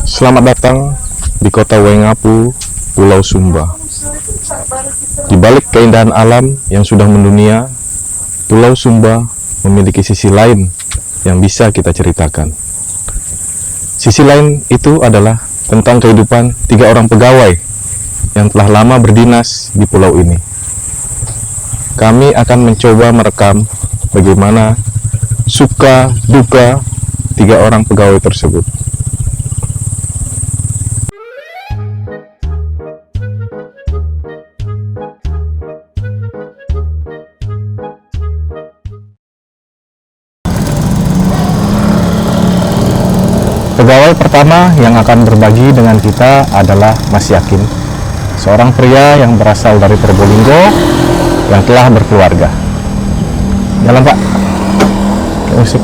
Selamat datang di kota Waingapu, Pulau Sumba. Di balik keindahan alam yang sudah mendunia, Pulau Sumba memiliki sisi lain yang bisa kita ceritakan. Sisi lain itu adalah tentang kehidupan 3 orang pegawai yang telah lama berdinas di pulau ini. Kami akan mencoba merekam bagaimana suka duka 3 orang pegawai tersebut. Pegawai pertama yang akan berbagi dengan kita adalah Mas Yakin, seorang pria yang berasal dari Probolinggo yang telah berkeluarga. Jalan Pak, musik.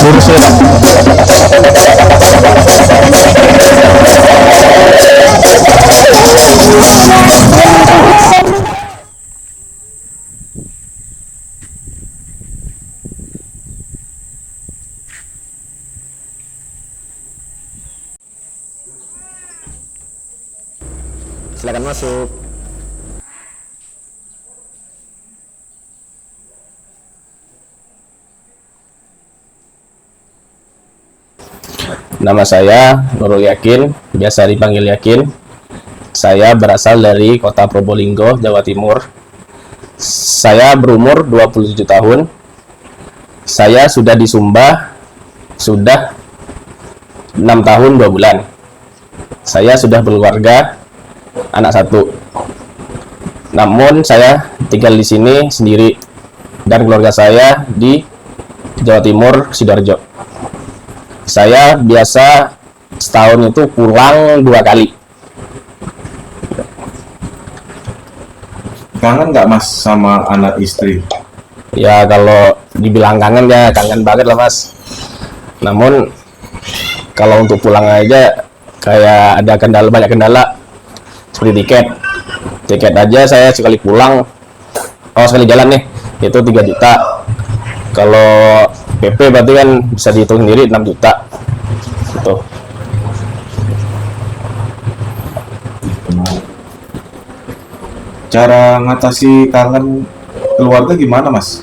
Lurus ya Pak. Silakan masuk. Nama saya Nurul Yakin, biasa dipanggil Yakin. Saya berasal dari kota Probolinggo, Jawa Timur. Saya berumur 27 tahun. Saya sudah di Sumba sudah 6 tahun 2 bulan. Saya sudah berkeluarga, anak 1. Namun saya tinggal di sini sendiri dan keluarga saya di Jawa Timur, Sidoarjo. Saya biasa setahun itu pulang 2 kali. Kangen nggak Mas sama anak istri? Ya kalau dibilang kangen ya kangen banget lah Mas. Namun kalau untuk pulang aja kayak ada banyak kendala seperti tiket aja saya sekali pulang, sekali jalan nih itu 3 juta. Kalau PP berarti kan bisa dihitung sendiri 6 juta gitu. Cara ngatasi kangen keluarga gimana Mas?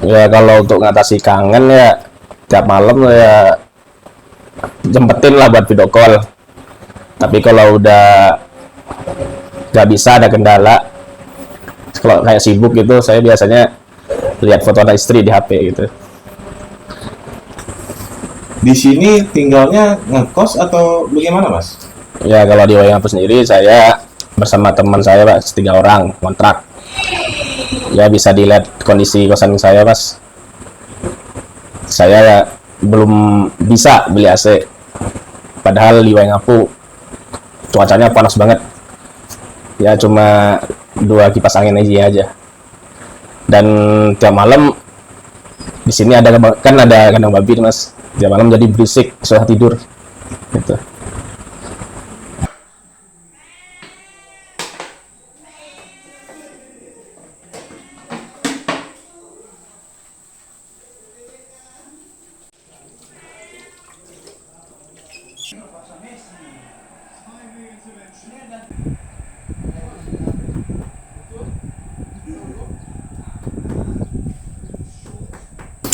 Ya kalau untuk ngatasi kangen ya tiap malam ya jempetin lah buat video call. Tapi kalau udah nggak bisa, ada kendala, kalau kayak sibuk gitu, saya biasanya lihat foto anak istri di HP gitu. Di sini tinggalnya ngekos atau bagaimana Mas? Ya kalau di Waingapu sendiri saya bersama teman saya Mas, 3 orang kontrak. Ya bisa dilihat kondisi kosan saya Mas. Saya belum bisa beli AC. Padahal di Waingapu cuacanya panas banget. Ya cuma 2 kipas angin aja. Dan tiap malam di sini ada kandang babi Mas. Tiap malam jadi berisik, susah tidur. Gitu.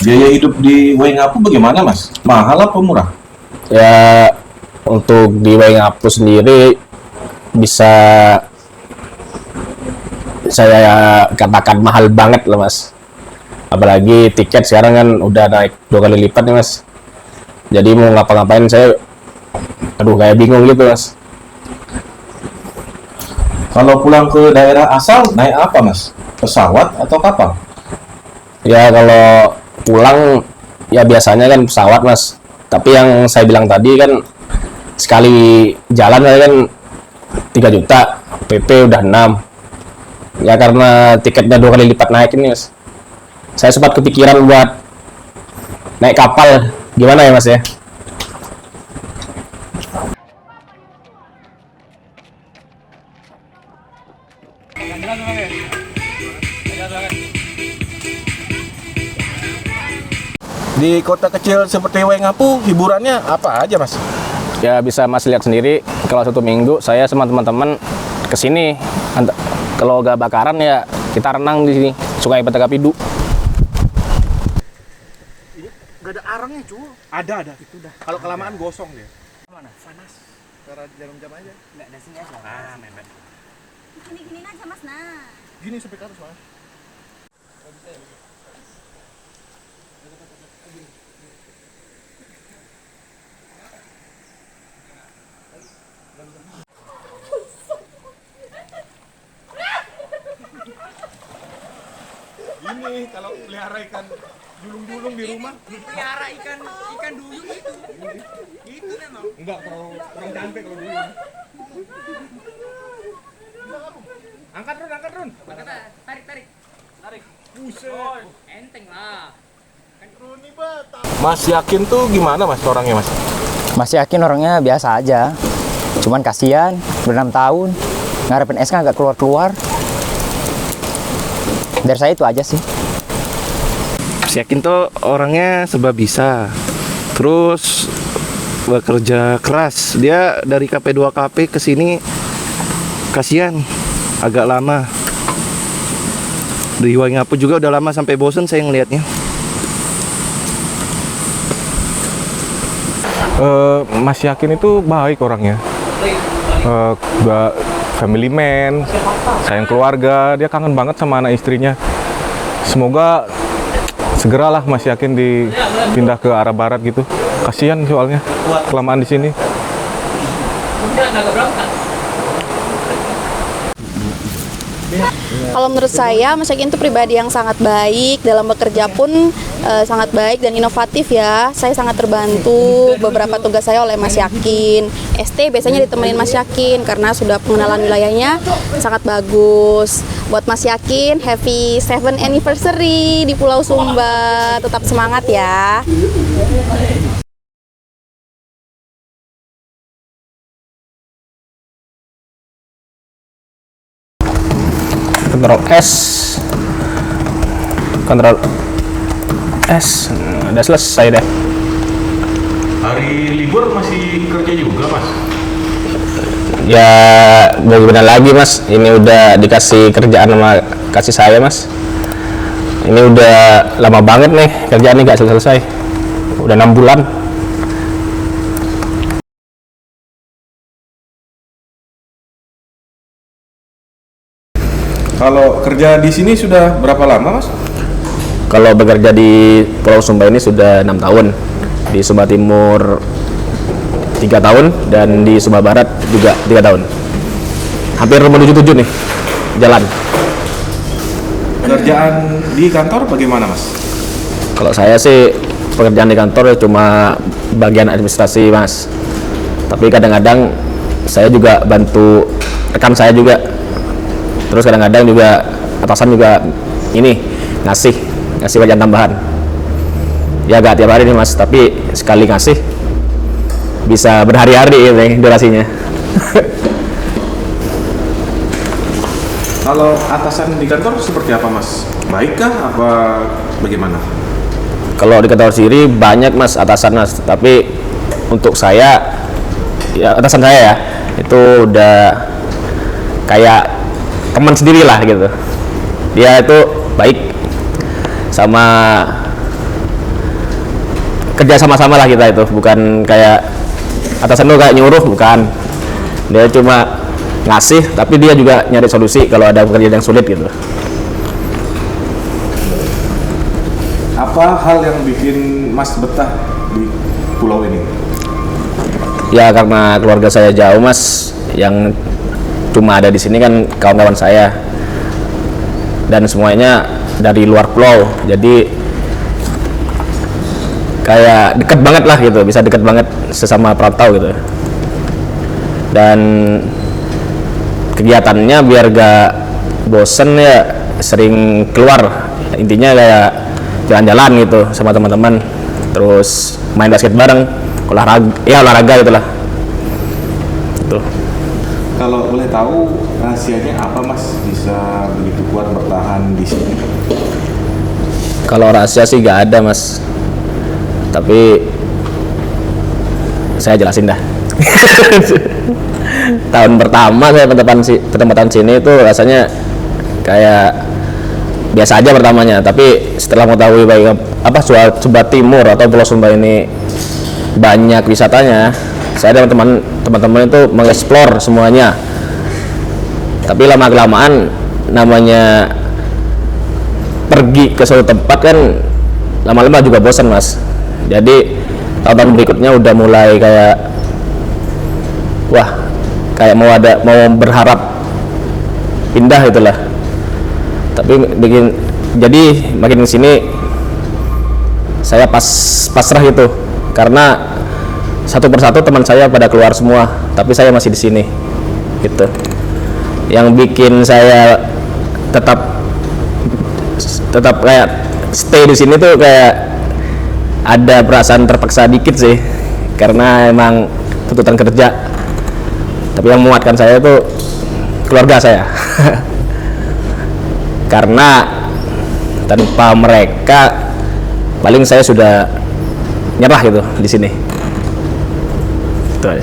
Biaya hidup di Waingapu bagaimana Mas? Mahal apa murah? Ya untuk di Waingapu sendiri bisa saya katakan mahal banget loh Mas. Apalagi tiket sekarang kan udah naik 2 kali lipat nih Mas. Jadi mau ngapa-ngapain saya kayak bingung gitu Mas. Kalau pulang ke daerah asal naik apa Mas? Pesawat atau kapal? Ya kalau pulang ya biasanya kan pesawat Mas. Tapi yang saya bilang tadi kan sekali jalan kan 3 juta, PP udah 6. Ya karena tiketnya 2 kali lipat naik ini Mas. Saya sempat kepikiran buat naik kapal. Gimana ya Mas ya? Di kota kecil seperti Waingapu, hiburannya apa aja, Mas? Ya bisa Mas lihat sendiri, kalau satu minggu saya sama teman-teman kesini. Kalau gak bakaran ya kita renang di sini, Sungai Betakapidu. Gak ada arangnya, cu. Ada. Itu dah. Kalau kelamaan gosong dia. Mana? Panas. Cara jam-jam aja. Enggak ada sini aja. Ah, mepet. Gini-gini aja Mas, nah. Gini sampai ke atas, Mas. Ini kalau pelihara ikan julung-julung di rumah, Pelihara ikan duyung itu. Gitu memang. enggak terlalu kurang cantik kalau duyung. Angkat Run. Tarik. Buset. Enteng lah. Mas Yakin tuh gimana Mas orangnya, Mas? Mas Yakin orangnya biasa aja. Cuman kasihan, ber 6 tahun. Ngarepin SK nggak keluar-keluar. Dari saya itu aja sih. Mas Yakin tuh orangnya serba bisa. Terus bekerja keras. Dia dari KP2KP ke sini kasihan agak lama. Di Waingapu juga udah lama sampai bosen saya ngelihatnya. Mas Yakin itu baik orangnya, family man, sayang keluarga, dia kangen banget sama anak istrinya. Semoga segeralah Mas Yakin dipindah ke arah barat gitu. Kasihan soalnya kelamaan di sini. Kalau menurut saya, Mas Yakin itu pribadi yang sangat baik, dalam bekerja pun sangat baik dan inovatif ya. Saya sangat terbantu beberapa tugas saya oleh Mas Yakin. ST biasanya ditemenin Mas Yakin karena sudah pengenalan wilayahnya sangat bagus. Buat Mas Yakin, happy 7th anniversary di Pulau Sumba. Tetap semangat ya. Kontrol S. Kontrol S. Udah selesai deh. Hari libur masih kerja juga, Mas? Ya bagaimana lagi Mas, ini udah dikasih kerjaan sama kasih saya Mas. Ini udah lama banget nih kerjaan ini gak selesai. Udah 6 bulan. Kalau kerja di sini sudah berapa lama, Mas? Kalau bekerja di Pulau Sumba ini sudah 6 tahun. Di Sumba Timur 3 tahun dan di Sumba Barat juga 3 tahun. Hampir menuju 7 nih jalan. Pekerjaan di kantor bagaimana, Mas? Kalau saya sih pekerjaan di kantor cuma bagian administrasi Mas. Tapi kadang-kadang saya juga bantu rekan saya juga. Terus kadang-kadang juga atasan juga ini ngasih kerjaan tambahan. Ya gak tiap hari nih Mas, tapi sekali ngasih bisa berhari-hari ini durasinya. Kalau atasan di kantor seperti apa, Mas? Baikkah apa bagaimana? Kalau di kantor sendiri banyak Mas atasan Mas, tapi untuk saya ya atasan saya ya itu udah kayak teman sendiri lah gitu. Dia itu baik sama kerja sama-sama lah kita itu, bukan kayak atasan lu kayak nyuruh, bukan. Dia cuma ngasih, tapi dia juga nyari solusi kalau ada pekerjaan yang sulit gitu. Apa hal yang bikin Mas betah di pulau ini? Ya karena keluarga saya jauh Mas, yang cuma ada di sini kan kawan-kawan saya dan semuanya dari luar pulau, jadi kayak deket banget lah gitu, bisa deket banget sesama perantau gitu. Dan kegiatannya biar gak bosen ya sering keluar, intinya kayak jalan-jalan gitu sama teman-teman, terus main basket bareng, olahraga gitulah. Tuh. Kalau boleh tahu rahasianya apa, Mas, bisa begitu kuat bertahan di sini? Kalau rahasia sih gak ada Mas, Tapi saya jelasin dah. Tahun pertama saya penempatan sini itu rasanya kayak biasa aja pertamanya, tapi setelah mengetahui baik apa Sumba Timur atau Pulau Sumba ini banyak wisatanya, saya dan teman-teman itu mengeksplor semuanya. Tapi lama-kelamaan namanya pergi ke suatu tempat kan lama-lama juga bosan, Mas. Jadi tahun berikutnya udah mulai kayak mau berharap pindah itulah. Tapi jadi makin kesini saya pasrah gitu, karena satu persatu teman saya pada keluar semua, tapi saya masih di sini gitu. Yang bikin saya tetap kayak stay di sini tuh kayak ada perasaan terpaksa dikit sih, karena emang tuntutan kerja. Tapi yang menguatkan saya tuh keluarga saya. Karena tanpa mereka paling saya sudah nyerah gitu di sini. Itu aja.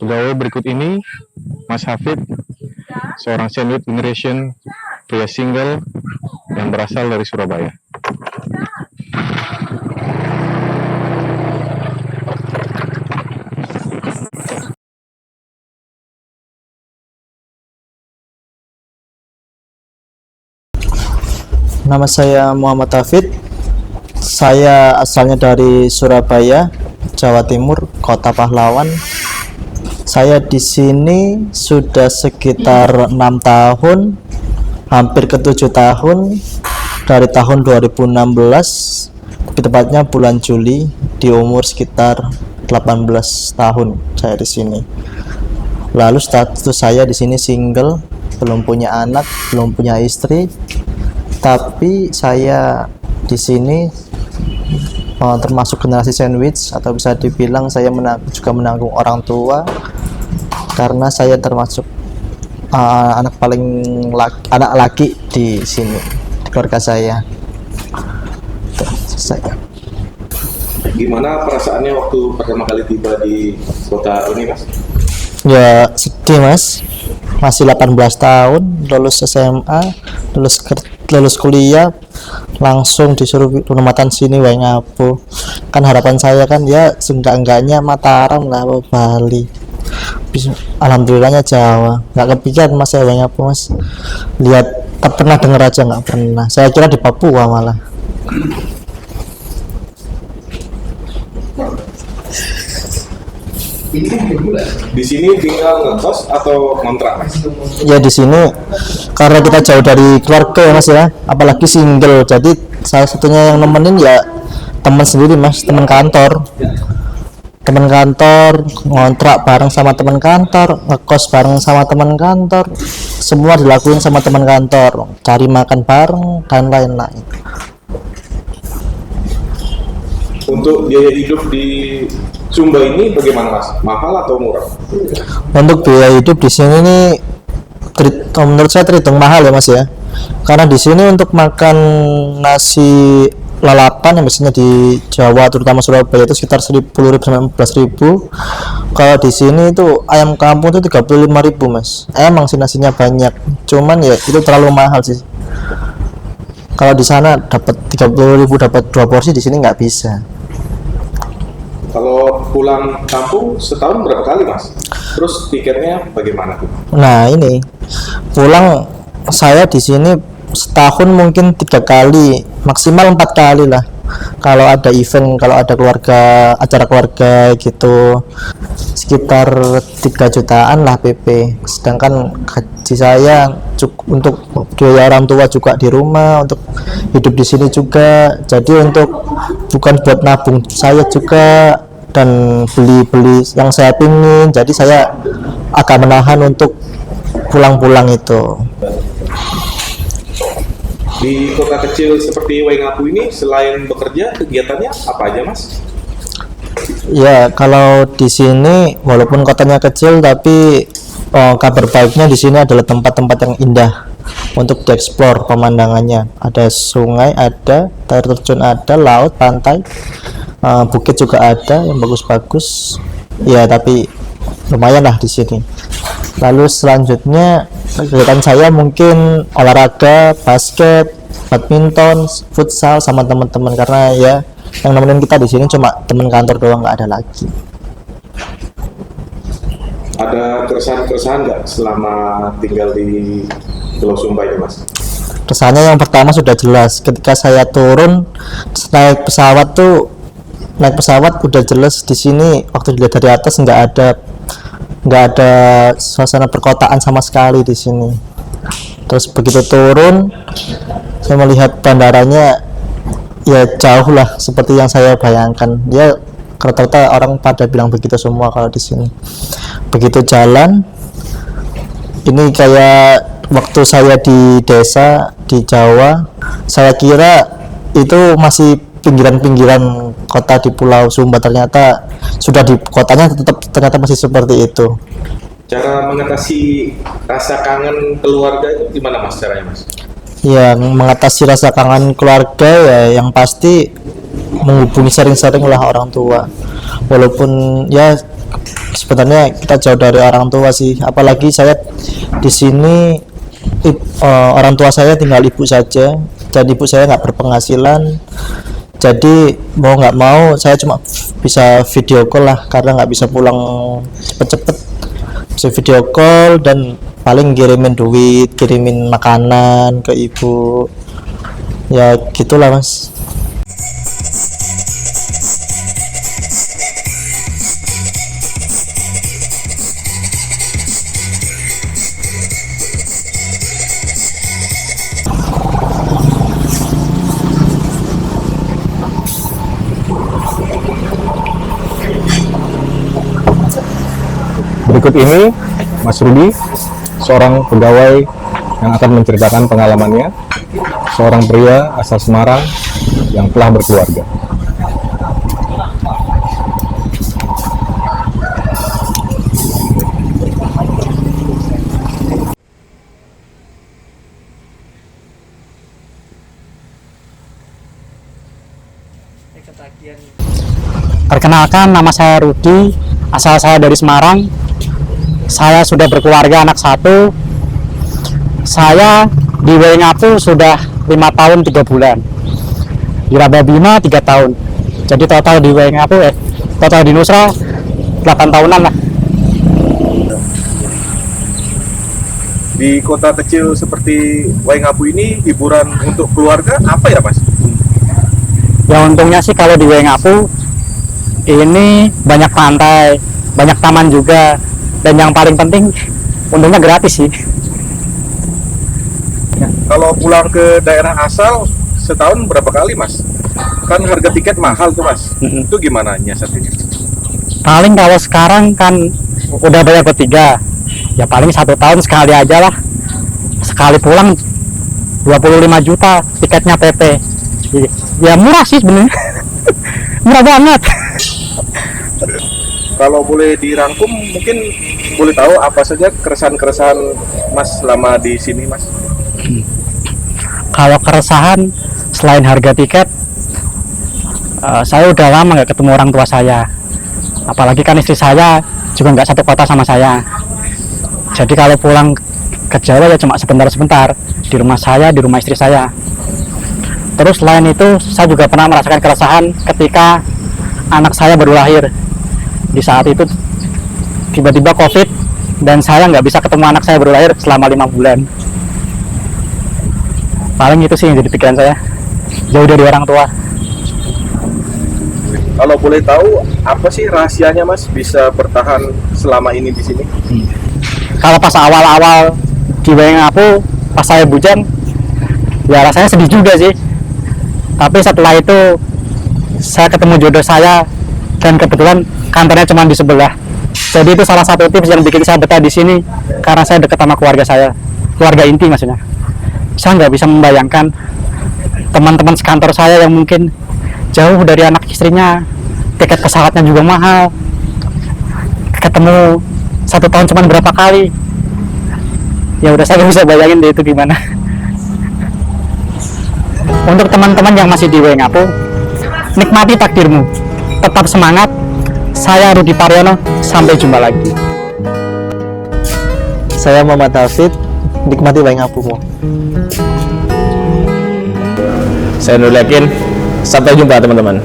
Pegawai berikut ini Mas Hafid, seorang sandwich generation pria single yang berasal dari Surabaya. Nama saya Muhammad Hafid. Saya asalnya dari Surabaya, Jawa Timur, Kota Pahlawan. Saya di sini sudah sekitar 6 tahun, hampir ke 7 tahun, dari tahun 2016, lebih tepatnya bulan Juli, di umur sekitar 18 tahun saya di sini. Lalu status saya di sini single, belum punya anak, belum punya istri, tapi saya di sini termasuk generasi sandwich, atau bisa dibilang saya juga menanggung orang tua, karena saya termasuk anak laki di sini, di keluarga saya. Saya. Gimana perasaannya waktu pertama kali tiba di kota ini, Mas? Ya sedih, Mas. Masih 18 tahun, lulus SMA, lulus kuliah, langsung disuruh penempatan sini wae ngapu. Kan harapan saya kan ya seenggak-enggaknya Mataram lah, Bali. Alhamdulillahnya Jawa. Nggak kepikiran Mas saya wae ngapu, Mas. Lihat, tak pernah dengar aja, nggak pernah. Saya kira di Papua malah. Di sini tinggal ngekos atau kontrak, Mas? Ya di sini karena kita jauh dari keluarga ya, Mas ya, apalagi single, jadi salah satunya yang nemenin ya teman sendiri, Mas, teman kantor, ngontrak bareng sama teman kantor, ngekos bareng sama teman kantor, semua dilakuin sama teman kantor, cari makan bareng dan lain-lain. Untuk biaya hidup di Sumba ini bagaimana, Mas? Mahal atau murah? Untuk biaya hidup di sini nih menurut saya terhitung mahal ya, Mas ya. Karena di sini untuk makan nasi lalapan yang biasanya di Jawa terutama Surabaya itu sekitar 10.000 sampai 14.000. Kalau di sini itu ayam kampung itu 35.000, Mas. Emang sih nasinya banyak, cuman ya itu terlalu mahal sih. Kalau di sana dapat 30.000 dapat 2 porsi, di sini nggak bisa. Kalau pulang kampung setahun berapa kali, Mas? Terus tiketnya bagaimana tuh? Nah ini pulang saya di sini setahun mungkin 3 kali, maksimal 4 kali lah. Kalau ada event, kalau ada acara keluarga gitu, sekitar 3 jutaan lah PP. Sedangkan gaji saya untuk biaya orang tua juga di rumah, untuk hidup di sini juga. Jadi bukan buat nabung saya juga dan beli yang saya pingin. Jadi saya agak menahan untuk pulang itu. Di kota kecil seperti Waingapu ini selain bekerja kegiatannya apa aja, Mas? Ya kalau di sini walaupun kotanya kecil tapi kabar baiknya di sini adalah tempat-tempat yang indah. untuk dieksplor pemandangannya. Ada sungai, ada air terjun, ada laut, pantai, bukit juga ada yang bagus-bagus. Ya, tapi lumayan lah di sini. Lalu selanjutnya kegiatan saya mungkin olahraga, basket, badminton, futsal sama teman-teman, karena ya yang nemenin kita di sini cuma teman kantor doang, nggak ada lagi. Ada keresahan-keresahan nggak selama tinggal di Pulau Sumba ini, Mas? Kesannya yang pertama sudah jelas, ketika saya turun naik pesawat udah jelas di sini waktu dilihat dari atas nggak ada suasana perkotaan sama sekali di sini. Terus begitu turun saya melihat bandaranya, ya jauh lah seperti yang saya bayangkan. Ya rata-rata orang pada bilang begitu semua kalau di sini. Begitu jalan, ini kayak waktu saya di desa di Jawa, saya kira itu masih pinggiran-pinggiran kota di Pulau Sumba, ternyata sudah di kotanya ternyata masih seperti itu. Cara mengatasi rasa kangen keluarga itu gimana, Mas, caranya, Mas? Ya, mengatasi rasa kangen keluarga ya yang pasti menghubungi sering-sering lah orang tua. Walaupun ya sebenarnya kita jauh dari orang tua sih, apalagi saya di sini orang tua saya tinggal ibu saja, dan ibu saya nggak berpenghasilan. Jadi mau nggak mau saya cuma bisa video call lah, karena nggak bisa pulang cepet-cepet. Bisa video call dan paling kirimin duit, kirimin makanan ke ibu. Ya gitulah, Mas. Berikut ini Mas Rudi, seorang pegawai yang akan menceritakan pengalamannya, seorang pria asal Semarang yang telah berkeluarga. Perkenalkan, nama saya Rudi, asal saya dari Semarang. Saya sudah berkeluarga, anak 1. Saya di Waingapu sudah 5 tahun 3 bulan. Di Rababima 3 tahun. Jadi total di Waingapu total di Nusra 8 tahunan lah. Di kota kecil seperti Waingapu ini, hiburan untuk keluarga apa ya, Mas? Ya untungnya sih kalau di Waingapu ini banyak pantai, banyak taman juga, dan yang paling penting untungnya gratis sih. Kalau pulang ke daerah asal setahun berapa kali, Mas? Kan harga tiket mahal tuh, Mas. Itu gimana nyiasatinnya? Paling kalau sekarang kan udah bayar bertiga, ya paling 1 tahun sekali aja lah. Sekali pulang 25 juta tiketnya PP. Ya murah sih sebenarnya. Murah banget. Kalau boleh dirangkum, mungkin boleh tahu apa saja keresahan-keresahan Mas selama di sini, Mas? Kalau keresahan selain harga tiket, saya udah lama nggak ketemu orang tua saya. Apalagi kan istri saya juga nggak satu kota sama saya. Jadi kalau pulang ke Jawa ya cuma sebentar-sebentar di rumah saya, di rumah istri saya. Terus selain itu, saya juga pernah merasakan keresahan ketika anak saya baru lahir. Di saat itu tiba-tiba COVID dan saya nggak bisa ketemu anak saya baru lahir selama 5 bulan. Paling itu sih yang jadi pikiran saya, jauh dari orang tua. Kalau boleh tahu, apa sih rahasianya, Mas, bisa bertahan selama ini di sini? Kalau pas awal-awal di Waingapu, pas saya bujang, ya rasanya sedih juga sih. Tapi setelah itu saya ketemu jodoh saya, dan kebetulan kantornya cuma di sebelah. Jadi itu salah satu tips yang bikin saya betah di sini, karena saya dekat sama keluarga saya, keluarga inti maksudnya. Saya nggak bisa membayangkan teman-teman sekantor saya yang mungkin jauh dari anak istrinya, tiket pesawatnya juga mahal, ketemu 1 tahun cuma berapa kali. Ya udah saya nggak bisa bayangin deh itu gimana. Untuk teman-teman yang masih di Wengapu, nikmati takdirmu, tetap semangat. Saya Rudi Paryono, sampai jumpa lagi. Saya Muhammad David, nikmati Wengapumu. Saya Nurul Yakin, sampai jumpa teman-teman.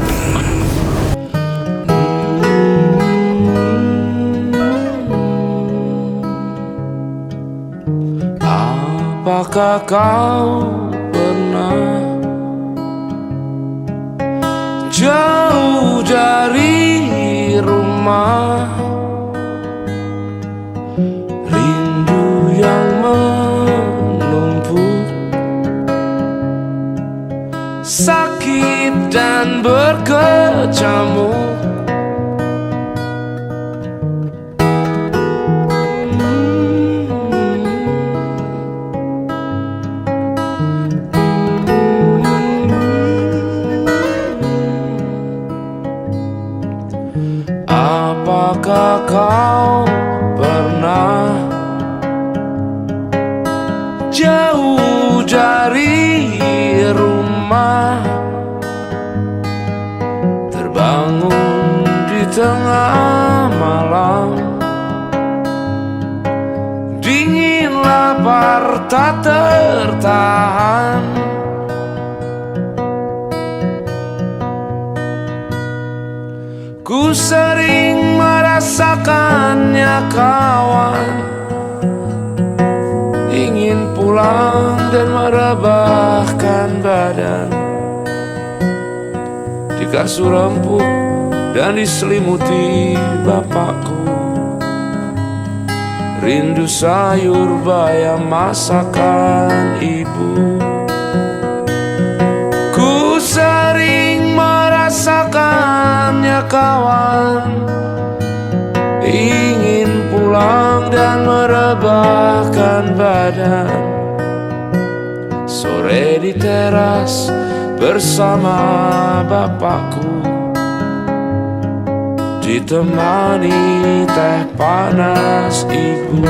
Apakah kau pernah jauh dari rumah, rindu yang menumpuk, sakit dan berkecamuk? Apakah kau pernah jauh dari rumah, terbangun di tengah malam, dingin lapar tak tertahan, ku sering merasakannya kawan, ingin pulang dan merebahkan badan di kasur empuk dan diselimuti bapakku, rindu sayur bayam masakan ibu. Ku sering merasakannya kawan, ingin pulang dan merebahkan badan, sore di teras bersama bapakku, ditemani teh panas ibu.